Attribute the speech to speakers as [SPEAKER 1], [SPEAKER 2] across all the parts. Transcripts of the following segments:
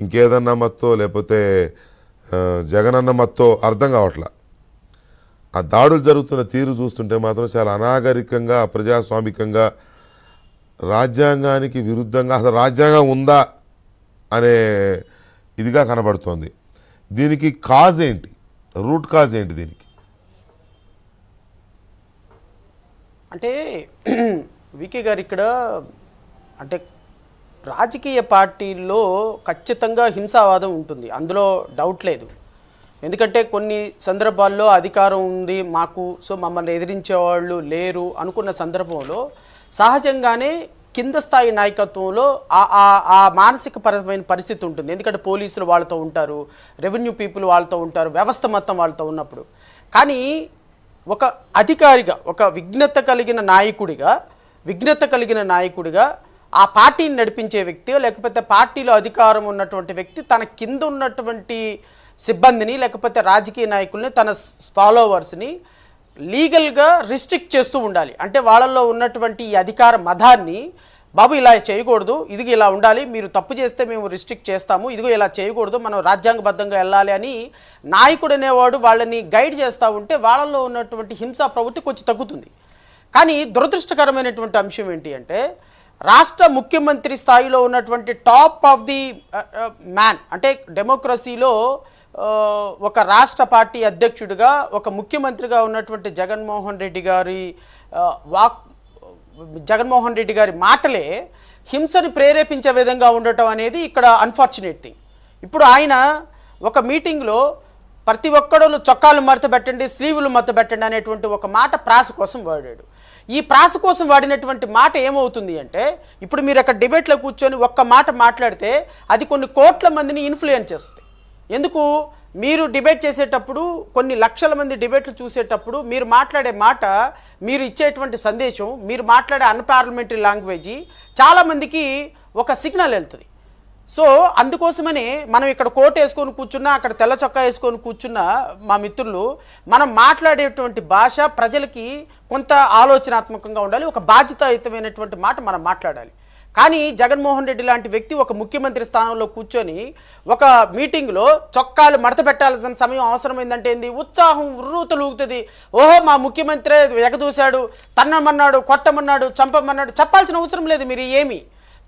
[SPEAKER 1] ఇంకేదన్నా మత్తో లేకపోతే జగనన్న మత్తో అర్థం కావట్లా. ఆ దాడులు జరుగుతున్న తీరు చూస్తుంటే మాత్రం చాలా అనాగరికంగా అప్రజాస్వామికంగా రాజ్యాంగానికి విరుద్ధంగా అసలు రాజ్యాంగం ఉందా అనే ఇదిగా కనబడుతోంది. దీనికి కాజ్ ఏంటి, రూట్ కాజ్ ఏంటి దీనికి?
[SPEAKER 2] అంటే వికే గారు ఇక్కడ అంటే రాజకీయ పార్టీల్లో ఖచ్చితంగా హింసావాదం ఉంటుంది, అందులో డౌట్ లేదు. ఎందుకంటే కొన్ని సందర్భాల్లో అధికారం ఉంది మాకు, సో మమ్మల్ని ఎదిరించేవాళ్ళు లేరు అనుకున్న సందర్భంలో సహజంగానే కింద స్థాయి నాయకత్వంలో ఆ మానసిక పరమైన పరిస్థితి ఉంటుంది. ఎందుకంటే పోలీసులు వాళ్ళతో ఉంటారు, రెవెన్యూ పీపుల్ వాళ్ళతో ఉంటారు, వ్యవస్థ మొత్తం వాళ్ళతో ఉన్నప్పుడు. కానీ ఒక అధికారిగా, ఒక విఘ్నత కలిగిన నాయకుడిగా ఆ పార్టీని నడిపించే వ్యక్తి, లేకపోతే పార్టీలో అధికారం ఉన్నటువంటి వ్యక్తి తన కింద ఉన్నటువంటి సిబ్బందిని లేకపోతే రాజకీయ నాయకుల్ని, తన ఫాలోవర్స్ని లీగల్గా రిస్ట్రిక్ట్ చేస్తూ ఉండాలి. అంటే వాళ్ళల్లో ఉన్నటువంటి ఈ అధికార మదాన్ని, బాబు ఇలా చేయకూడదు, ఇదిగో ఇలా ఉండాలి, మీరు తప్పు చేస్తే మేము రిస్ట్రిక్ట్ చేస్తాము, ఇదిగో ఇలా చేయకూడదు, మనం రాజ్యాంగబద్ధంగా వెళ్ళాలి అని నాయకుడు అనేవాడు వాళ్ళని గైడ్ చేస్తూ ఉంటే వాళ్ళల్లో ఉన్నటువంటి హింసా ప్రవృత్తి కొంచెం తగ్గుతుంది. కానీ దురదృష్టకరమైనటువంటి అంశం ఏంటి అంటే రాష్ట్ర ముఖ్యమంత్రి స్థాయిలో ఉన్నటువంటి టాప్ ఆఫ్ ది మ్యాన్, అంటే డెమోక్రసీలో ఒక రాష్ట్ర పార్టీ అధ్యక్షుడిగా, ఒక ముఖ్యమంత్రిగా ఉన్నటువంటి జగన్మోహన్ రెడ్డి గారి మాటలే హింసను ప్రేరేపించే విధంగా ఉండటం అనేది ఇక్కడ అన్ఫార్చునేట్ థింగ్. ఇప్పుడు ఆయన ఒక మీటింగ్లో ప్రతి ఒక్కడూ చొక్కాలు మడత పెట్టండి, స్లీవులు మడత పెట్టండి అనేటువంటి ఒక మాట ప్రాస కోసం వాడాడు. ఈ ప్రాస కోసం వాడినటువంటి మాట ఏమవుతుంది అంటే, ఇప్పుడు మీరు అక్కడ డిబేట్లో కూర్చొని ఒక్క మాట మాట్లాడితే అది కొన్ని కోట్ల మందిని ఇన్ఫ్లుయెన్స్ చేస్తుంది. ఎందుకు? మీరు డిబేట్ చేసేటప్పుడు, కొన్ని లక్షల మంది డిబేట్లు చూసేటప్పుడు మీరు మాట్లాడే మాట, మీరు ఇచ్చేటువంటి సందేశం, మీరు మాట్లాడే అన్పార్లమెంటరీ లాంగ్వేజ్ చాలామందికి ఒక సిగ్నల్ వెళ్తుంది. సో అందుకోసమని మనం ఇక్కడ కోట్ వేసుకొని కూర్చున్నా, అక్కడ తెల్ల చొక్కా వేసుకొని కూర్చున్న మా మిత్రులు, మనం మాట్లాడేటువంటి భాష ప్రజలకి కొంత ఆలోచనాత్మకంగా ఉండాలి, ఒక బాధ్యతాయుతమైనటువంటి మాట మనం మాట్లాడాలి. కానీ జగన్మోహన్ రెడ్డి లాంటి వ్యక్తి ఒక ముఖ్యమంత్రి స్థానంలో కూర్చొని ఒక మీటింగ్లో చొక్కాలు మడత పెట్టాల్సిన సమయం అవసరమైందంటే ఏంది, ఉత్సాహం ఉర్రూతలూగుతుంది. ఓహో మా ముఖ్యమంత్రి ఎగదూశాడు, తన్నమన్నాడు, కొట్టమన్నాడు, చంపమన్నాడు, చెప్పాల్సిన అవసరం లేదు. మీరు ఏమి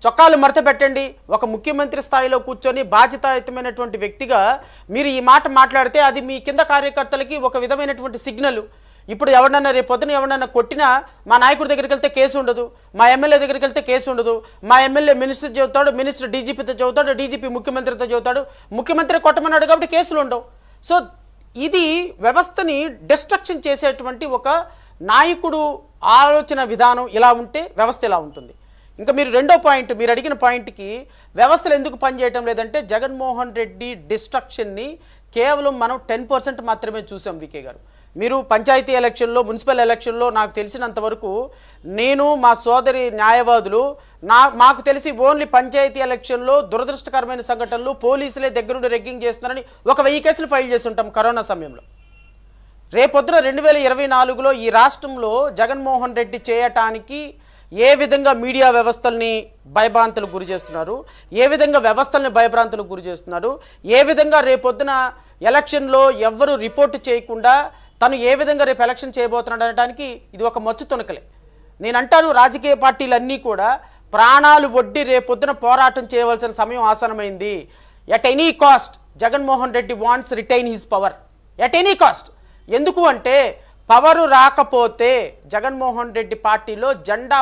[SPEAKER 2] చొక్కాలు మడత పెట్టండి, ఒక ముఖ్యమంత్రి స్థాయిలో కూర్చొని బాధ్యతాయుతమైనటువంటి వ్యక్తిగా మీరు ఈ మాట మాట్లాడితే అది మీ కింద కార్యకర్తలకి ఒక విధమైనటువంటి సిగ్నల్. ఇప్పుడు ఎవరినన్నా రేపు పొద్దున ఎవరినన్నా కొట్టినా మా నాయకుడి దగ్గరికి వెళ్తే కేసు ఉండదు, మా ఎమ్మెల్యే దగ్గరికి వెళ్తే కేసు ఉండదు, మా ఎమ్మెల్యే మినిస్టర్ చెబుతాడు, మినిస్టర్ డీజీపీతో చెబుతాడు, డీజీపీ ముఖ్యమంత్రితో చెబుతాడు, ముఖ్యమంత్రి కొట్టమన్నాడు కాబట్టి కేసులు ఉండవు. సో ఇది వ్యవస్థని డిస్ట్రక్షన్ చేసేటువంటి ఒక నాయకుడు ఆలోచన విధానం. ఇలా ఉంటే వ్యవస్థ ఇలా ఉంటుంది. ఇంకా మీరు రెండో పాయింట్, మీరు అడిగిన పాయింట్కి వ్యవస్థలు ఎందుకు పనిచేయటం లేదంటే జగన్మోహన్ రెడ్డి డిస్ట్రక్షన్ని కేవలం మనం 10% మాత్రమే చూసాం. వికే గారు, మీరు పంచాయతీ ఎలక్షన్లో, మున్సిపల్ ఎలక్షన్లో నాకు తెలిసినంతవరకు, నేను మా సోదరి న్యాయవాదులు మాకు తెలిసి ఓన్లీ పంచాయతీ ఎలక్షన్లో దురదృష్టకరమైన సంఘటనలు, పోలీసులే దగ్గరుండి రెగ్గింగ్ చేస్తున్నారని ఒక 1000 కేసులు ఫైల్ చేసి ఉంటాం కరోనా సమయంలో. రేపొద్దున 2024లో ఈ రాష్ట్రంలో జగన్మోహన్ రెడ్డి చేయటానికి ఏ విధంగా మీడియా వ్యవస్థల్ని భయభ్రాంతులకు గురి చేస్తున్నారు, ఏ విధంగా వ్యవస్థల్ని భయభ్రాంతులకు గురి చేస్తున్నారు, ఏ విధంగా రేపొద్దున ఎలక్షన్లో ఎవ్వరూ రిపోర్టు చేయకుండా తను ఏ విధంగా రేపు ఎలక్షన్ చేయబోతున్నాడు అనడానికి ఇది ఒక మచ్చు తునకలే. నేను అంటాను, రాజకీయ పార్టీలన్నీ కూడా ప్రాణాలు ఒడ్డి రేపొద్దున పోరాటం చేయవలసిన సమయం ఆసనమైంది. At any cost Jaganmohan Reddy wants retain his power at any cost. ఎందుకు అంటే పవరు రాకపోతే జగన్మోహన్ రెడ్డి పార్టీలో జెండా